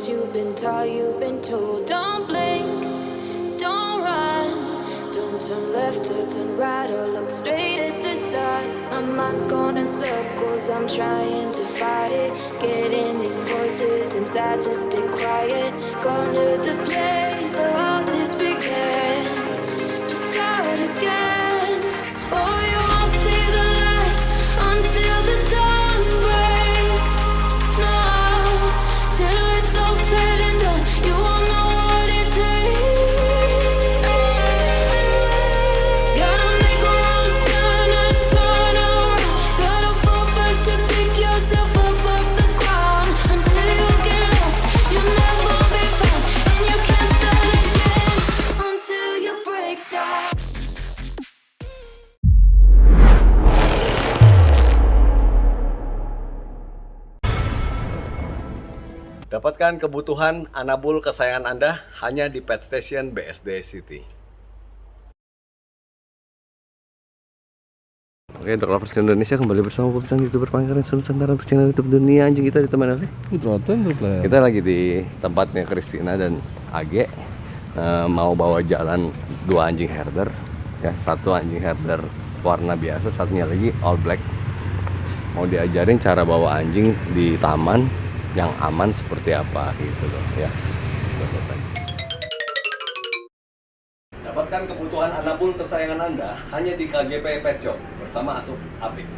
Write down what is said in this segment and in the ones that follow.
rules you've been taught, you've been told. Don't blink, don't run, don't turn left or turn right or look straight at the sun. My mind's going in circles, I'm trying to fight it. Getting these voices inside to stay quiet. Gone to the place where all this began. Just start again. Oh, you won't see the light until the dawn breaks. No, till it's all said and done, you won't know what it takes. Gotta make a wrong turn and turn around. Gotta fall fast to pick yourself up off the ground. Until you get lost, you'll never be found. And you can't start again until you break down. Dapatkan kebutuhan anabul kesayangan Anda hanya di Pet Station BSD City. Oke, Dog Lovers Indonesia kembali bersama pemirsa YouTuber Pangkalan Nusantara untuk channel YouTube Dunia Anjing. Kita ditemani oleh kita lagi di tempatnya Christina dan Age. Mau bawa jalan dua anjing herder, ya, satu anjing herder warna biasa, satunya lagi all black. Mau diajarin cara bawa anjing di taman yang aman seperti apa gitu loh, ya. Dapatkan kebutuhan anabul kesayangan Anda hanya di KGP Pet Shop bersama Asup Apik.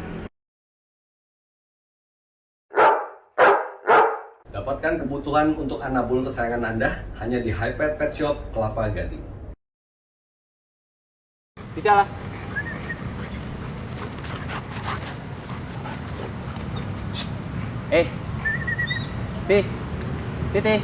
Dapatkan kebutuhan untuk anabul kesayangan Anda hanya di Hypet Pet Shop Kelapa Gading. Bicara. Titi.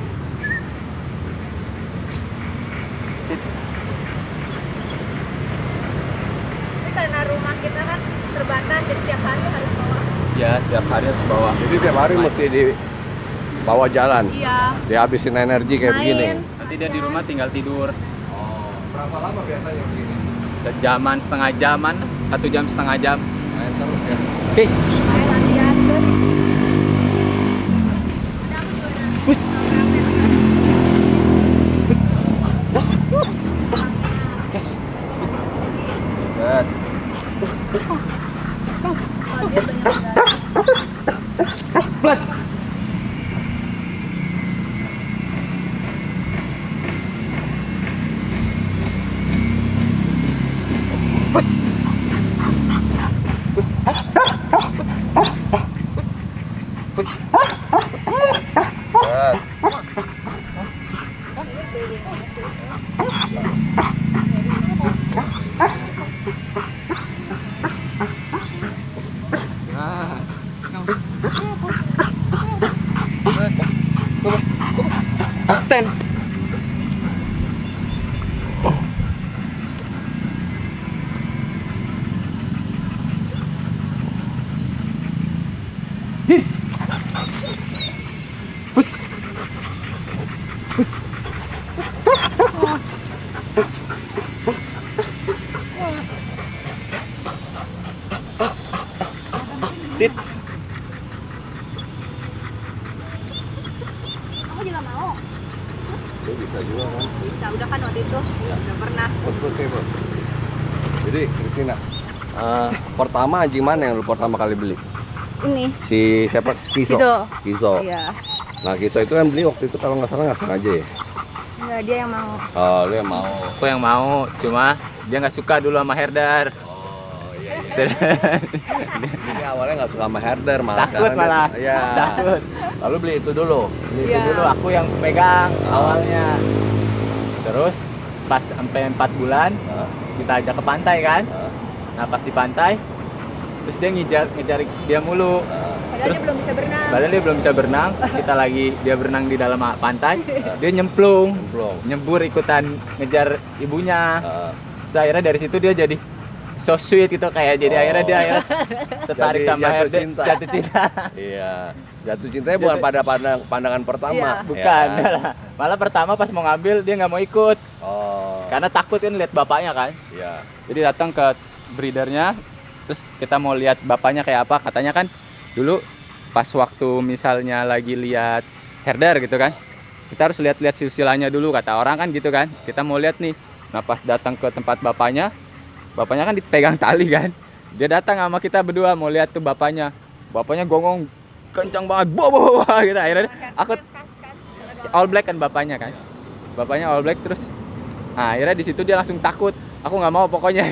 Karena rumah kita kan terbatas, jadi tiap hari harus bawa. Ya, tiap hari harus bawa. Jadi tiap hari mesti dibawa jalan. Iya. Dihabisin energi kayak begini. Nanti dia di rumah tinggal tidur. Oh, berapa lama biasanya begini? Sejaman, setengah jaman, 1 jam, setengah jam. Main terus ya. Oke. Supaya latihan tuh. Bus. Oh, dia benar-benar. Plat. Stand. Push. Sit. Kamu juga mau? Itu bisa juga kan? Bisa, udah kan waktu itu. Udah pernah. Oke, bro. Jadi, Christina, pertama anjing mana yang lu pertama kali beli? Ini. Si siapa? Kiso. Iya. Nah, Kiso itu kan beli waktu itu kalau nggak salah nggak sengaja ya? Enggak, dia yang mau. Oh, lu yang mau. Aku yang mau, cuma dia nggak suka dulu sama herder. Oh, iya. Ini awalnya nggak suka sama herder, malah Takut sekarang malah. Iya. Takut. Lalu beli itu dulu. Itu Iya. dulu aku yang pegang awalnya. Terus pas sampai 4 bulan kita ajak ke pantai kan. Nah pas di pantai terus dia ngejar dia mulu. Padahal dia belum bisa berenang. Padahal dia belum bisa berenang. Kita lagi dia berenang di dalam pantai. Dia nyemplung. Nyebur ikutan ngejar ibunya. Terus akhirnya dari situ dia jadi so sweet gitu kayak jadi akhirnya dia tertarik Jadi sama jatuh herder, cinta. jatuh cinta. Iya. Jatuh cintanya bukan pada pandangan pertama. Iya. Bukan, Ya. malah pertama pas mau ngambil dia nggak mau ikut Oh. karena takut kan lihat bapaknya kan. Iya. Jadi datang ke breedernya, terus kita mau lihat bapaknya kayak apa. Katanya kan dulu pas waktu misalnya lagi lihat herder gitu kan, kita harus lihat-lihat silsilahnya dulu, kata orang kan gitu kan. Kita mau lihat nih. Nah pas datang ke tempat bapaknya kan dipegang tali kan. Dia datang sama kita berdua mau lihat tuh bapaknya gonggong kencang banget, bawa gitu. Akhirnya aku all black kan bapaknya all black terus. Nah, akhirnya di situ dia langsung takut. Aku nggak mau pokoknya.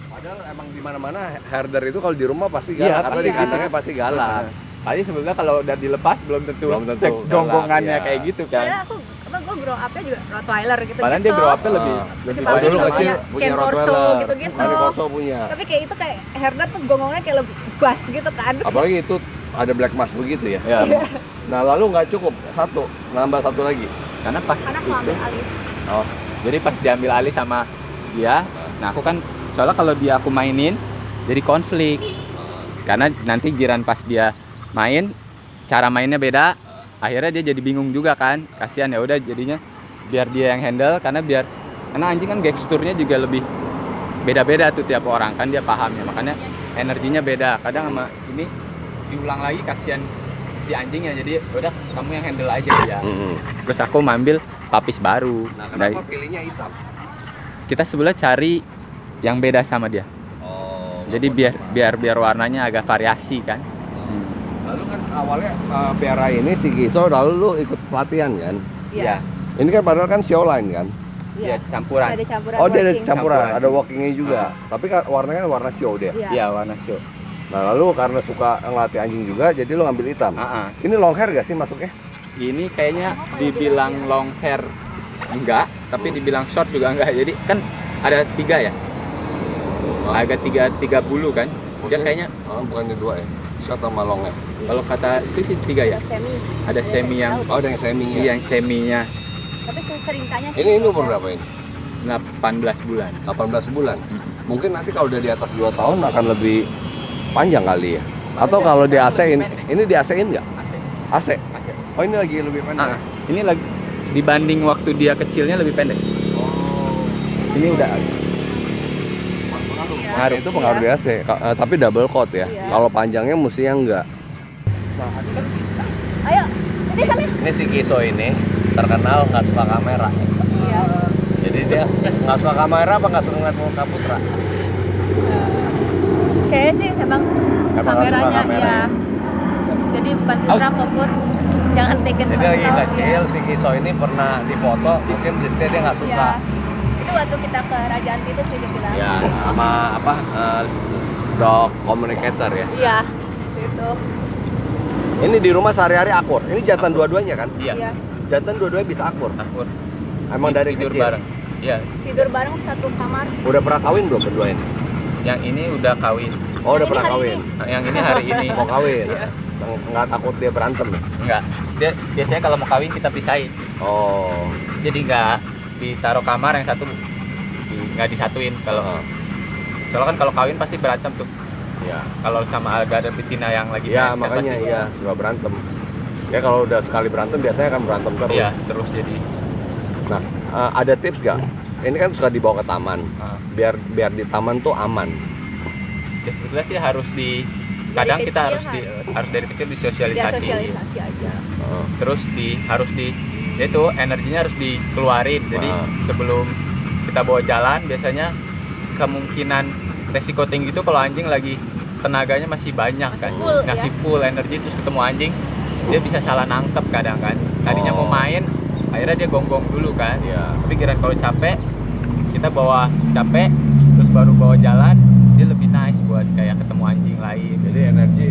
Padahal emang di mana-mana herder itu kalau di rumah pasti galak, atau di kandangnya pasti galak. Tadi sebenarnya kalau udah dilepas belum tentu galak, gonggongannya iya. kayak gitu kan. Padahal gue grow up-nya juga Rottweiler gitu. Padahal dia grow up-nya lebih Oh, dulu Sama kecil kayak punya Ken Corso Rottweiler, gitu-gitu. Ken Corso punya. Tapi kayak itu kayak herder tuh gonggongnya kayak lebih bass gitu kan. Apalagi itu ada black mask begitu ya. ya. Nah lalu nggak cukup satu, nambah satu lagi. Karena pas Karena itu, mau ambil alih. oh, jadi pas diambil alih sama dia, nah aku kan soalnya kalau dia aku mainin jadi konflik. Karena nanti giran pas dia main, cara mainnya beda, akhirnya dia jadi bingung juga kan. Kasihan, ya udah jadinya biar dia yang handle, karena anjing kan gesturnya juga lebih beda-beda tuh tiap orang kan, dia paham ya, makanya energinya beda. Kadang sama ini diulang lagi, kasihan si anjingnya, jadi udah kamu yang handle aja ya. Terus aku ngambil papis baru. Nah kenapa pilihnya hitam? Kita sebenarnya cari yang beda sama dia. Oh. Jadi biar warnanya agak variasi kan. Lalu kan awalnya Piara ini si Giso, lalu lu ikut pelatihan kan? Iya. Ini kan padahal kan show line kan? Iya, campuran. Ada campuran. Oh dia ada working. campuran, ada walkingnya juga. Tapi kan warnanya kan warna show dia. Iya. Iya, warna show. Nah lalu karena suka ngelatih anjing juga, jadi lu ngambil hitam. Ini long hair gak sih masuknya? Ini kayaknya dibilang long hair enggak, tapi dibilang short juga enggak. Jadi kan ada 3 ya. Agak tiga bulu kan. Dia kayaknya bukannya 2 ya? Short sama long hair. kalau kata itu sih 3 ya. Semi. Ada semi yang Oh ada yang seminya. yang seminya Tapi sering tanya sih. Ini umur berapa ini? 18 bulan. 18 bulan. Mungkin nanti kalau udah di atas 2 tahun akan lebih panjang kali ya. Atau kalau di AC-in, ini di AC-in nggak? AC. Oh ini lagi lebih pendek. Nah, ini lagi dibanding waktu dia kecilnya lebih pendek. Oh. Ini udah Pengaruh itu pengaruh di AC. Tapi double coat ya. Iya. Kalau panjangnya mestinya enggak. Ayo, ini kami. Ini si Kiso ini terkenal nggak suka kamera. Iya. Jadi dia nggak suka kamera apa nggak suka ngeliat muka Putra? Kayaknya sih emang Emang nggak suka kameranya kamera ya. Jadi bukan putra poput. Jangan taken Jadi lagi personal. kecil si Kiso ini pernah difoto, mungkin dia nggak suka. Iya. Itu waktu kita ke Raja Anti itu sih dibilang. Ya sama apa dog communicator ya. Iya. Itu. Ini di rumah sehari-hari akur. Ini jantan dua-duanya kan? iya, Jantan dua-duanya bisa akur. akur. Emang dari tidur kecil. bareng. Iya, Tidur bareng satu kamar. Udah pernah kawin belum berdua ini? yang ini udah kawin. Oh udah Yang ini pernah hari kawin. Nah, yang ini hari ini Mau kawin. Nggak takut dia berantem ya? enggak. Dia biasanya kalau mau kawin kita pisahin. Oh. Jadi enggak ditaruh kamar, yang satu nggak disatuin. Kalau soalnya kan kalau kawin pasti berantem tuh. Ya. Kalau sama ada betina yang lagi Iya main, makanya pasti- iya suka berantem. Ya kalau udah sekali berantem biasanya akan berantem terus. Iya, terus jadi Nah ada tips gak? Ini kan suka dibawa ke taman. Biar di taman tuh aman. ya sebetulnya sih harus kadang Dari kita kecil harus dari kecil Dia disosialisasi. sosialisasi aja. Terus itu energinya harus dikeluarin. Jadi sebelum kita bawa jalan biasanya kemungkinan resiko tinggi itu kalau anjing lagi tenaganya masih banyak kan, full, ngasih ya. full energi, terus ketemu anjing dia bisa salah nangkep kadang kan. Tadinya mau main, akhirnya dia gonggong dulu kan. Iya. Tapi kira kalau capek, kita bawa capek terus baru bawa jalan, dia lebih nice buat kayak ketemu anjing lain. Jadi energi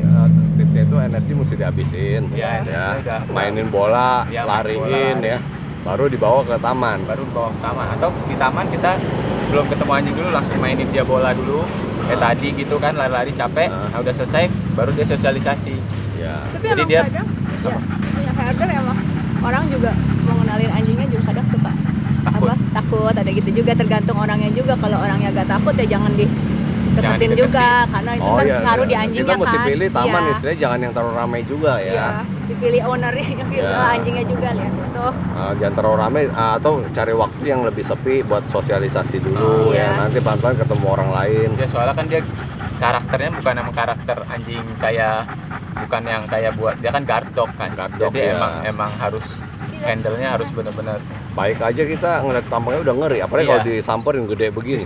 tipsnya itu energi mesti dihabisin. Iya, energinya udah. Mainin bola, Iya, main lariin bola, ya. Baru dibawa ke taman. Baru bawa ke taman, atau di taman kita belum ketemu anjing dulu langsung mainin dia bola dulu kayak tadi gitu kan, lari-lari capek. Nah udah selesai baru dia sosialisasi. Ya. Tapi Jadi emang dia- kadang ya, punya herder emang orang juga mau ngenalin anjingnya juga kadang suka Takut. takut, ada gitu juga, tergantung orangnya juga. Kalau orangnya gak takut ya jangan Jangan deketin dideketin. juga, karena itu kan ngaruh di anjingnya. Kita mesti kan pilih taman Iya. istilahnya jangan yang terlalu ramai juga ya. Iya, dipilih ownernya, pilih Iya. anjingnya juga, lihat itu. Jangan terlalu ramai atau cari waktu yang lebih sepi buat sosialisasi dulu Iya. ya. Nanti pelan-pelan ketemu orang lain. Ya soalnya kan dia karakternya bukan emang karakter anjing bukan yang kayak buat dia kan guard dog kan. Guard dog, Jadi ya. emang harus handle-nya harus benar-benar Baik aja kita ngeliat tampangnya udah ngeri, apalagi Iya. kalau disamperin gede begini.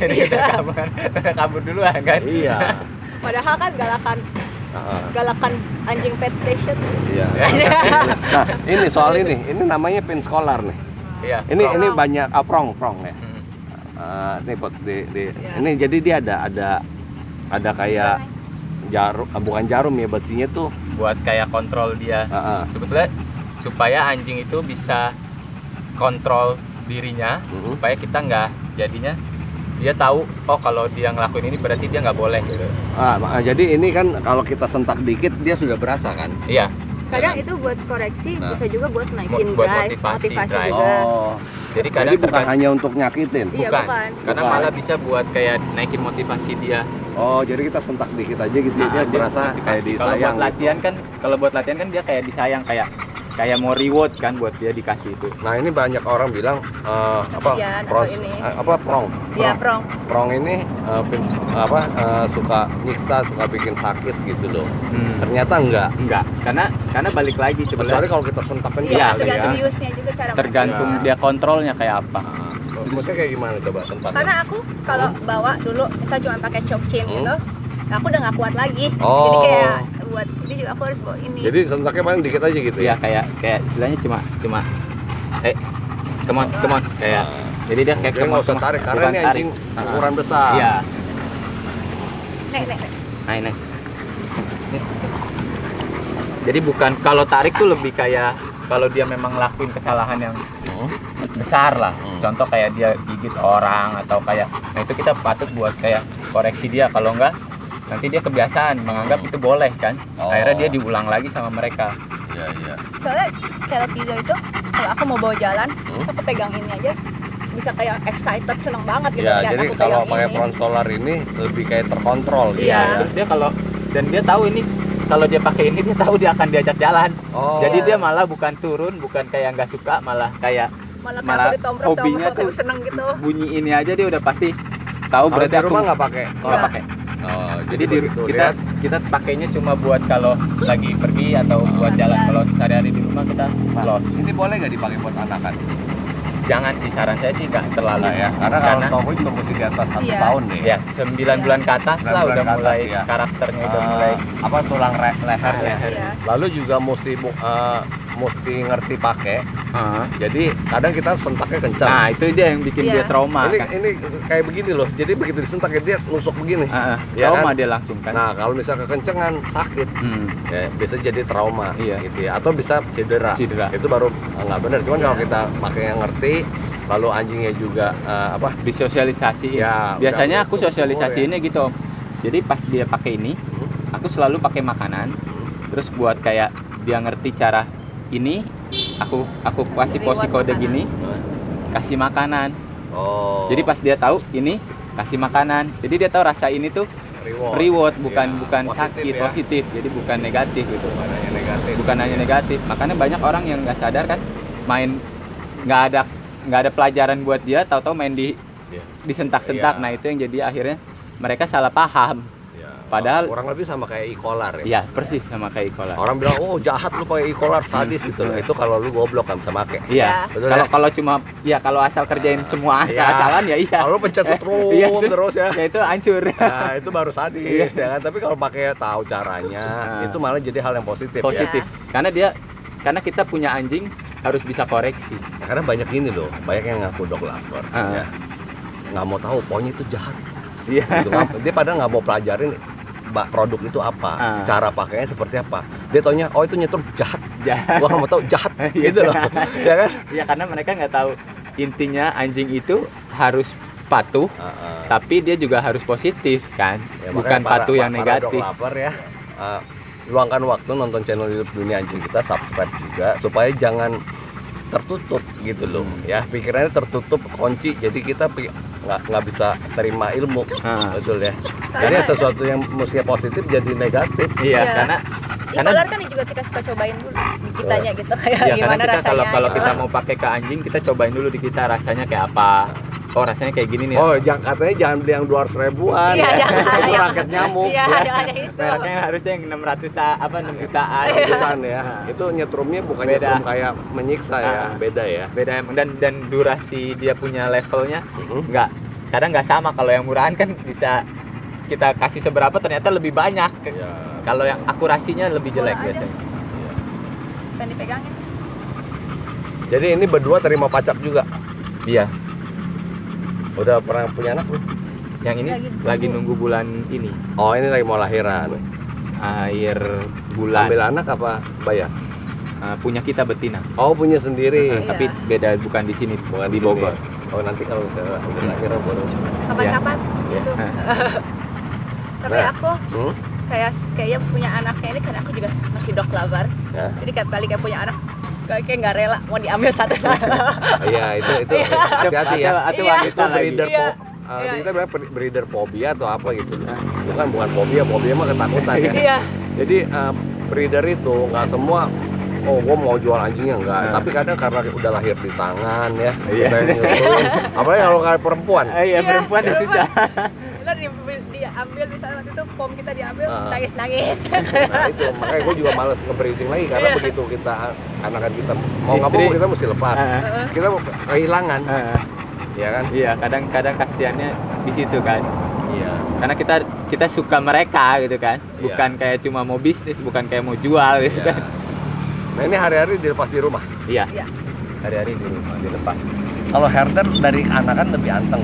kabur duluan kan. Iya. Padahal kan galakan anjing pet station. Iya. Nah, ini soal ini namanya pin scholar nih. Iya. Ini banyak prong ya. Hmm. Ini buat Ya. ini jadi dia ada kayak jarum, bukan jarum ya, besinya tuh. Buat kayak kontrol dia. Sebetulnya supaya anjing itu bisa kontrol dirinya, supaya kita nggak jadinya dia tahu oh kalau dia ngelakuin ini berarti dia nggak boleh gitu. Jadi ini kan kalau kita sentak dikit dia sudah berasa kan. Iya. Kadang itu buat koreksi, Nah. bisa juga buat naikin Buat drive, motivasi drive. juga. Oh. Jadi kadang Jadi bukan hanya untuk nyakitin. Iya, bukan. Karena Bukan. malah bisa buat kayak naikin motivasi dia. Oh, jadi kita sentak dikit aja gitu ya, dia berasa motivasi. kayak Kalau disayang. buat latihan kan, kalau buat latihan kan dia kayak disayang, kayak mau reward kan buat dia dikasih itu. Nah, ini banyak orang bilang Kasihan atau ini. prong. Iya, prong. Prong ini suka nyiksa, suka bikin sakit gitu loh. Ternyata enggak. Enggak, karena balik lagi Kecuali sebenarnya kalau kita sentak Iya, Iya, kali tergantung ya. use-nya juga cara tergantung Iya. dia kontrolnya kayak apa. Maksudnya kayak gimana coba sentak? Karena aku kalau bawa dulu, misal cuma pakai choke chain gitu, aku udah nggak kuat lagi. Oh. Jadi kayak buat ini juga aku harus bawa ini. Jadi sentaknya paling dikit aja gitu Iya, ya. kayak istilahnya cuma come on kayak. Jadi dia kayak Dia nggak usah tarik karena bukan ini tarik. anjing ukuran besar. Iya. Nek. Nah, ini. Jadi bukan kalau tarik tuh lebih kayak kalau dia memang ngelakuin kesalahan yang besar lah. Contoh kayak dia gigit orang atau kayak, nah itu kita patut buat kayak koreksi dia. Kalau enggak nanti dia kebiasaan menganggap itu boleh kan. Oh. Akhirnya dia diulang lagi sama mereka. Iya. Soalnya kalau Kizo itu, kalau aku mau bawa jalan, terus aku pegang ini aja, bisa kayak excited, seneng banget gitu. Iya, lihat jadi aku kalau pegang pakai ini. front solar ini lebih kayak terkontrol gitu Iya. ya. Terus dia dia tahu ini kalau dia pakai ini dia tahu dia akan diajak jalan. Oh. Jadi Iya. dia malah bukan turun, bukan kayak nggak suka, malah kayak malah malah aku ditomprok-tomprok, hobinya tuh seneng gitu. bunyi ini aja dia udah pasti tahu Kalau berarti di aku rumah nggak pakai. nggak pakai. Oh, Jadi begitu, kita lihat. kita pakainya cuma buat kalau lagi pergi atau buat jalan. Latihan. Kalau sehari-hari di rumah kita close. Ini boleh nggak dipakai buat anakan? Jangan sih, saran saya sih nggak terlalu Ya, karena kalau cowboy juga mesti di atas 1 Iya. tahun nih. ya 9 bulan ke atas 9 lah bulan udah ke atas, mulai ya. karakternya udah mulai tulang lehernya. Iya. Lalu juga mesti ngerti pakai. Jadi kadang kita sentaknya kencang. Nah itu dia yang bikin Iya. dia trauma ini kan. ini kayak begini loh. Jadi begitu disentak dia nusuk begini. Ya Trauma kan? dia langsung kan. Nah, kalau misalnya kekencengan sakit, ya bisa jadi trauma Iya. gitu ya, atau bisa cedera. Cedera. Itu baru nggak benar. Cuman Iya. kalau kita pakai yang ngerti, lalu anjingnya juga Disosialisasiin. Ya, Biasanya udah aku sosialisasiinnya gitu Om. Jadi pas dia pakai ini, aku selalu pakai makanan. Terus buat kayak dia ngerti cara ini, aku kasih Reward posisi kode makanan. gini, kasih makanan. Oh. Jadi pas dia tahu ini kasih makanan. Jadi dia tahu rasa ini tuh reward bukan Ya, bukan positif sakit, ya. positif. Jadi bukan negatif gitu. Bukan hanya negatif. Bukan hanya negatif. Makanya banyak orang yang nggak sadar kan main nggak ada pelajaran buat dia, tahu-tahu main Iya. disentak-sentak. Iya. Nah itu yang jadi akhirnya mereka salah paham. Ya, Padahal- kurang lebih sama kayak e-collar ya. Iya persis sama kayak kolar. Orang bilang, "Oh, jahat lu pakai e-collar, sadis" gitu. Itu kalau lu goblok kan bisa make. Iya. Betul Kalau ya? kalau cuma ya kalau asal kerjain semua Iya. asal-asalan ya iya. Kalau lu pencet setrum Iya, terus ya. Ya itu hancur. Nah, itu baru sadis Iya. ya kan. Tapi kalau pakai tahu caranya, Nah. itu malah jadi hal yang positif, Positif. Karena kita puya anjing harus bisa koreksi. ya. Karena banyak ini loh, banyak yang ngaku dog lover. Ya. Nggak mau tahu, pokoknya itu jahat. Iya. Gitu kan. Dia padahal nggak mau pelajarin produk itu apa, cara pakainya seperti apa. Dia taunya, oh itu nyetrum jahat. Jahat. Gua nggak mau tahu jahat, Iya. gitu loh. Ya kan? Ya karena mereka nggak tahu intinya anjing itu harus patuh, tapi dia juga harus positif kan, Ya, bukan makanya patuh yang para negatif. dog lover ya, luangkan waktu nonton channel YouTube Dunia Anjing kita, subscribe juga supaya jangan tertutup gitu loh. Ya pikirannya tertutup, kunci, jadi kita nggak bisa terima ilmu. Betul ya. Jadi sesuatu yang mestinya positif jadi negatif. Iya, Iya. karena E-collar kan juga kita suka cobain dulu di kitanya gitu kayak ya karena gimana kita rasanya. kalau gitu. kita mau pakai ke anjing kita cobain dulu di kita rasanya kayak apa. oh rasanya kayak gini nih. Oh, katanya jangan beli yang 200 ribuan. Iya, ya. jangan. Itu raket nyamuk. Iya, ya. jangan yang itu. Mereknya harusnya yang 600 6 jutaan. Bukan ya. Itu nyetrumnya bukan Beda. nyetrum kayak menyiksa ya, beda ya. Beda emang dan durasi dia punya levelnya Mhm. kadang nggak sama. Kalau yang murahan kan bisa kita kasih seberapa ternyata lebih banyak. Ya. Kalau yang akurasinya lebih jelek Bola aja. biasanya. Pengen dipegangin. Jadi ini berdua terima pacak juga. Iya. Udah pernah punya anak belum? Yang ini Lagi lagi nunggu bulan ini. Oh, ini lagi mau lahiran. Akhir bulan. Ambil anak apa bayar? Punya kita betina. Oh, punya sendiri. Iya. Tapi beda bukan di sini, Bukan di sini. Bogor. Oh, nanti kalau misalnya udah lahiran baru. Kapan-kapan Iya. situ. Tapi Nah. aku Hmm? kayaknya punya anaknya ini karena aku juga masih dog lover. Ya. Jadi kali kayak punya anak kayak nggak rela mau diambil satu. Iya, itu hati-hati ya. Atau Iya. wanita Itu lagi. breeder Iya. Iya. kita bilang breeder phobia atau apa gitu. Bukan phobia mah ketakutan ya. Iya. Jadi breeder itu nggak semua oh gue mau jual anjingnya enggak, Nah. tapi kadang karena udah lahir di tangan ya, Iya. kita yang nyusulin. Apalagi kalau kayak perempuan. Iya, Iya, perempuan ya susah. Lo diambil misalnya waktu itu pom kita diambil Ah. nangis-nangis. Nah itu makanya gue juga males nge-breeding lagi karena Iya. begitu kita anakan kita mau nggak Istri. mau kita mesti lepas, kita kehilangan, ya kan? Iya, kadang-kadang kasihannya di situ kan. Iya. Karena kita suka mereka gitu kan. Bukan kayak cuma mau bisnis, bukan kayak mau jual gitu Iya. kan. Nah ini hari-hari dilepas di rumah. Iya. Iya. Hari-hari di rumah dilepas. Kalau herder dari anakan lebih anteng.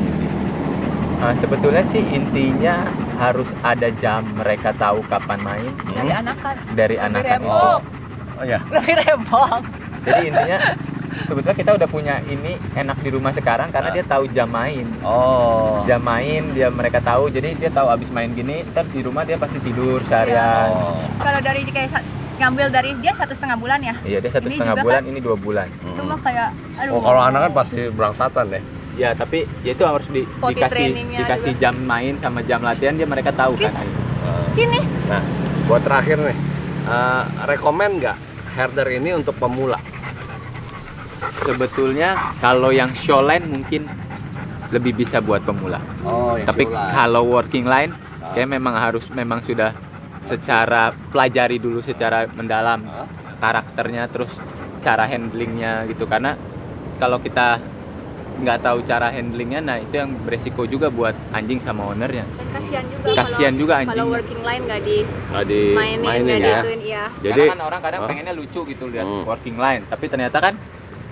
Sebetulnya sih intinya harus ada jam mereka tahu kapan main Dari anakan. dari Lebih anakan itu. rembong. Oh ya. Lebih rembong. Jadi intinya sebetulnya kita udah punya ini enak di rumah sekarang karena dia tahu jam main. Oh. Jam main mereka tahu, jadi dia tahu abis main gini ntar di rumah dia pasti tidur seharian. Oh. Kalau dari kayak ngambil dari dia 1,5 bulan ya. Iya, dia 1,5 Ini juga bulan, kan- ini 2 bulan. Itu mah kayak aduh. Oh kalau anak kan pasti berangsatan deh. Ya tapi ya itu harus Potty dikasih trainingnya dikasih jam main sama jam latihan, dia mereka tahu kan. Sini. Nah, buat terakhir nih, rekomen nggak herder ini untuk pemula? Sebetulnya kalau yang showline mungkin lebih bisa buat pemula. Oh, Tapi kalau working line kayak memang sudah secara pelajari dulu secara mendalam karakternya, terus cara handlingnya gitu. Karena kalau kita nggak tahu cara handlingnya, nah itu yang beresiko juga buat anjing sama ownernya. Dan kasihan juga Kasihan juga kalau anjingnya. working line nggak dimainin, dimainin nggak ya. diituin ya. Jadi Karena kan orang kadang pengennya lucu gitu lihat working line, tapi ternyata kan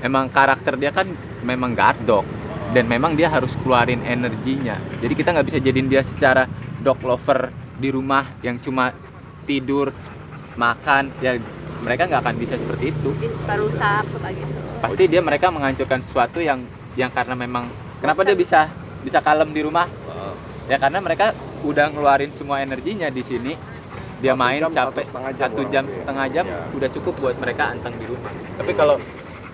emang karakter dia kan memang guard dog dan memang dia harus keluarin energinya. Jadi kita nggak bisa jadiin dia secara dog lover di rumah yang cuma tidur, makan, ya mereka nggak akan bisa seperti itu. Bisa rusak suka gitu. Pasti mereka menghancurkan sesuatu yang karena memang kenapa dia bisa kalem di rumah? Ya karena mereka udah ngeluarin semua energinya di sini. Dia 1 main jam, capek 1,5 jam 1 jam, Ya. udah cukup buat mereka anteng di rumah. Tapi kalau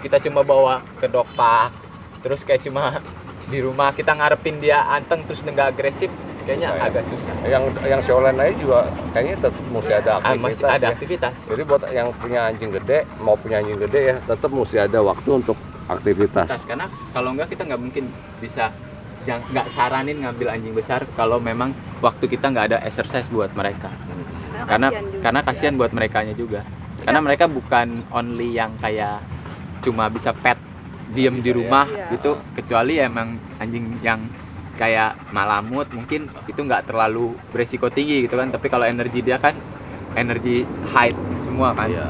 kita cuma bawa ke dog park, terus kayak cuma di rumah kita ngarepin dia anteng terus nggak agresif, kayaknya Susah ya. agak susah. yang showline aja juga kayaknya tetap mesti ada aktivitas. Masih ada ya. aktivitas. Jadi buat yang punya anjing gede, mau punya anjing gede ya, tetap mesti ada waktu untuk aktivitas. Karena kalau nggak kita nggak mungkin bisa nggak saranin ngambil anjing besar kalau memang waktu kita nggak ada exercise buat mereka. Karena kasihan buat merekanya juga. Karena mereka bukan only yang kayak cuma bisa pet diem di rumah Iya. gitu, kecuali emang anjing yang kayak malamut mungkin itu nggak terlalu beresiko tinggi gitu kan. Tapi kalau energi dia kan energi high semua kan. Iya.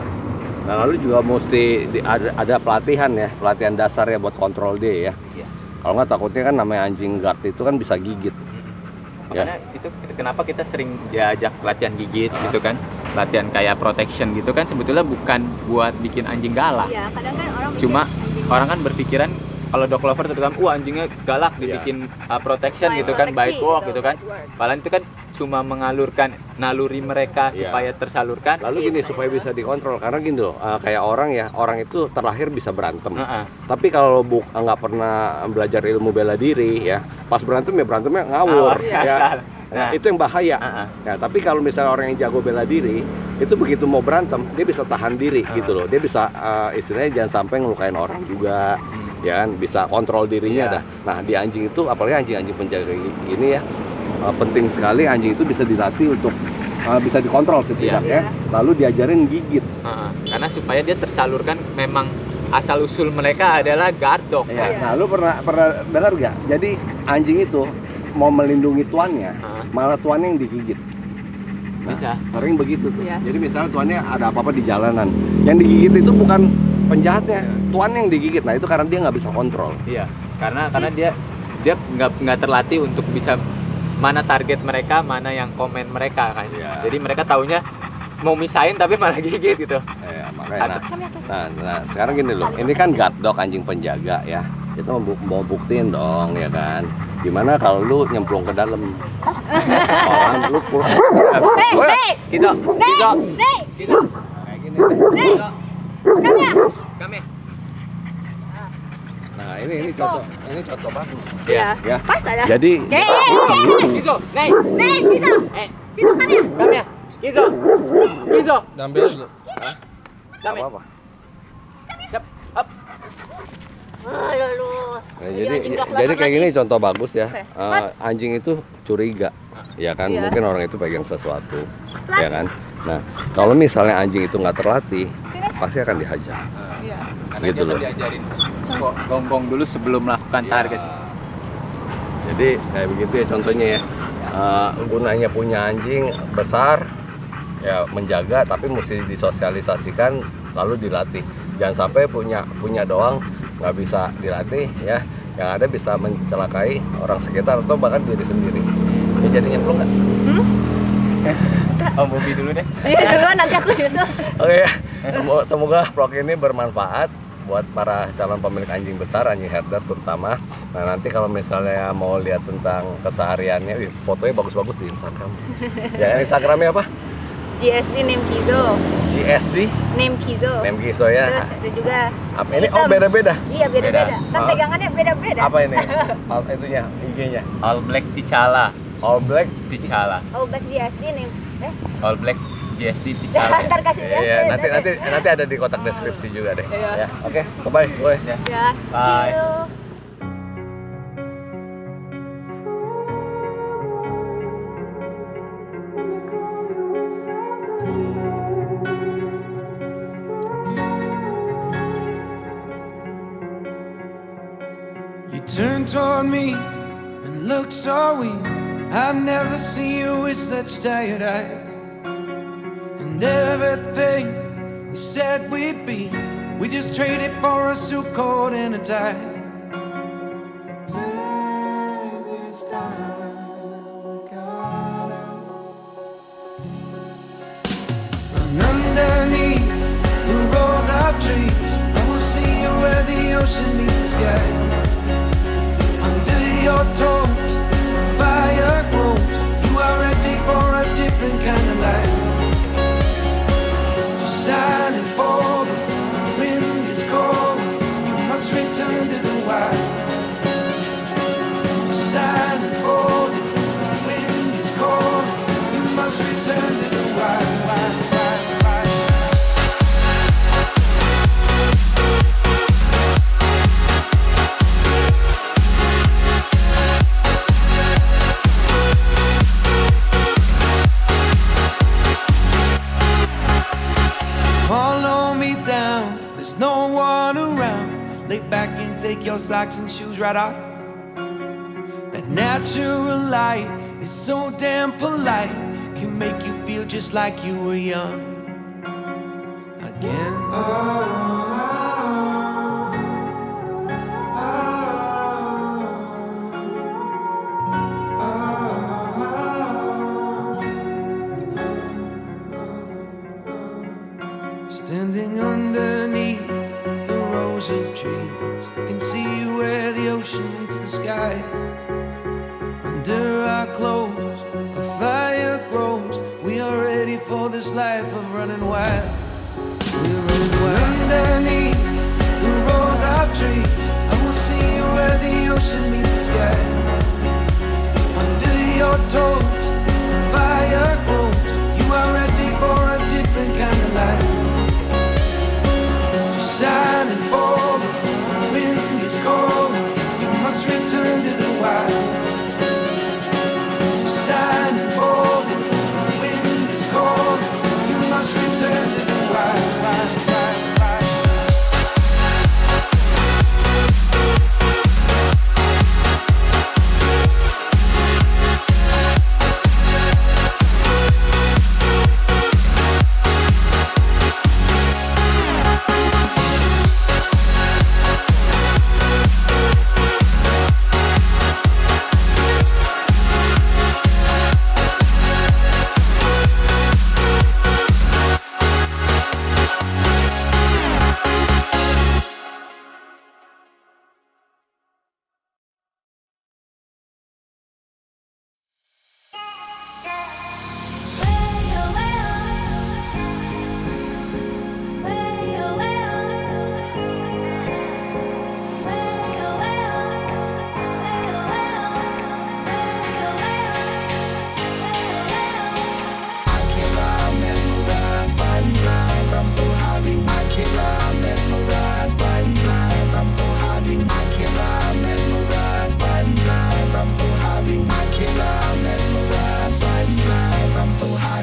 Nah, lalu juga mesti ada pelatihan ya, pelatihan dasar ya buat kontrol dia ya. Iya. Kalau nggak takutnya kan namanya anjing guard itu kan bisa gigit. Makanya itu kenapa kita sering diajak latihan gigit gitu kan, latihan kayak protection gitu kan, sebetulnya bukan buat bikin anjing galak. Iya, kadang kan orang Cuma bikin orang kan berpikiran kalau dog lover itu kan, anjingnya galak dibikin protection Main gitu kan, proteksi bite walk gitu kan. bite work. Padahal itu kan cuma mengalurkan naluri mereka Iya. supaya tersalurkan. Lalu gini supaya bisa dikontrol karena gini loh, kayak orang itu terlahir bisa berantem. Heeh. Tapi kalau nggak pernah belajar ilmu bela diri ya, pas berantem ya berantemnya ngawur Iya. ya. Nah, Nah, itu yang bahaya. Heeh. Nah, tapi kalau misalnya orang yang jago bela diri, itu begitu mau berantem, dia bisa tahan diri gitu loh. Dia bisa istilahnya jangan sampai ngelukain orang juga. ya kan, bisa kontrol dirinya Iya. dah. Nah di anjing itu, apalagi anjing-anjing penjaga ini ya, penting sekali anjing itu bisa dilatih untuk bisa dikontrol setidaknya, lalu diajarin gigit. Karena supaya dia tersalurkan, memang asal usul mereka adalah guard dog. Ya. Nah, lu pernah dengar gak? Jadi anjing itu mau melindungi tuannya, malah tuannya yang digigit. Nah, Bisa. sering begitu tuh. Iya. Jadi misalnya tuannya ada apa-apa di jalanan, yang digigit itu bukan penjahatnya, tuannya yang digigit. Nah itu karena dia nggak bisa kontrol. Iya, karena dia nggak terlatih untuk bisa mana target mereka, mana yang komen mereka kan. Iya. Jadi mereka taunya mau misahin tapi malah gigit gitu. Makanya. Nah, sekarang gini loh, ini kan guard dog, anjing penjaga ya. Itu mau buktiin dong ya kan. Gimana kalau lu nyemplung ke dalam? Orang lu pulang. Gitu. Nih, Gitu. Kayak gini. nih, Kami. Nah, ini contoh bagus. Iya. Ya. pas ada. Jadi Gitu. Nih. Nih, gitu. Eh, Gitu kan ya? kami ya. Gitu. Gitu. ambil dulu. Kami. Apa-apa. Yap. Up. Nah, jadi kayak gini contoh bagus ya. Oke. Anjing itu curiga, ya kan? Iya. Mungkin orang itu pegang sesuatu, ya kan? Nah, kalau misalnya anjing itu nggak terlatih, pasti akan dihajar. Iya. Karena Gitu dia loh. diajarin gonggong dulu sebelum melakukan Ya. target. Jadi kayak begitu ya contohnya ya. Gunanya punya anjing besar, ya menjaga, tapi mesti disosialisasikan lalu dilatih. Jangan sampai punya doang nggak bisa dilatih ya, yang ada bisa mencelakai orang sekitar atau bahkan diri sendiri. Ini jadi nyemplung nggak? Om Bobi dulu deh. Iya, duluan nanti aku nyusul. Oke ya, semoga vlog ini bermanfaat buat para calon pemilik anjing besar, anjing herder terutama. Nah nanti kalau misalnya mau lihat tentang kesehariannya, fotonya bagus-bagus di Instagram. Ya Instagramnya apa? GSD name Kizo. GSD Name Kizo. Name Kiso Terus ya. ada juga Apa ini? Oh hitam. beda-beda. Iya, beda-beda. Beda. Kan Oh. pegangannya beda-beda. Apa ini? Itunya, IG-nya. All Black Tichala. All Black. Tichala. Oh, back GSD name. All Black GSD Tichala. Ntar kasih GSD. Iya, nanti ada di kotak deskripsi juga deh. Iya. Ya, oke, bye boy. Ya. Ya. Bye. See you. You turn toward me and look so weak. I've never seen you with such tired eyes. And everything we said we'd be, we just traded for a suit coat and a tie. This time, God, and underneath the rows of trees, I will see you where the ocean meets the sky. Under your toes, the fire grows. You are ready for a different kind of life. You're silent, bold, the wind is cold. You must return to the wild. You're silent, bold, the wind is cold. You must return to the wild. Follow me down, there's no one around. Lay back and take your socks and shoes right off. That natural light is so damn polite, can make you feel just like you were young again. Standing underneath the rows of trees, I can see where the ocean meets the sky. Under our clothes, a fire grows. We are ready for this life of running wild. We're running wild. Underneath the rows of trees, I will see you where the ocean meets the sky. Under your toes, the fire grows. You are ready for a different kind of life. Shining bold, the wind is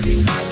I'm so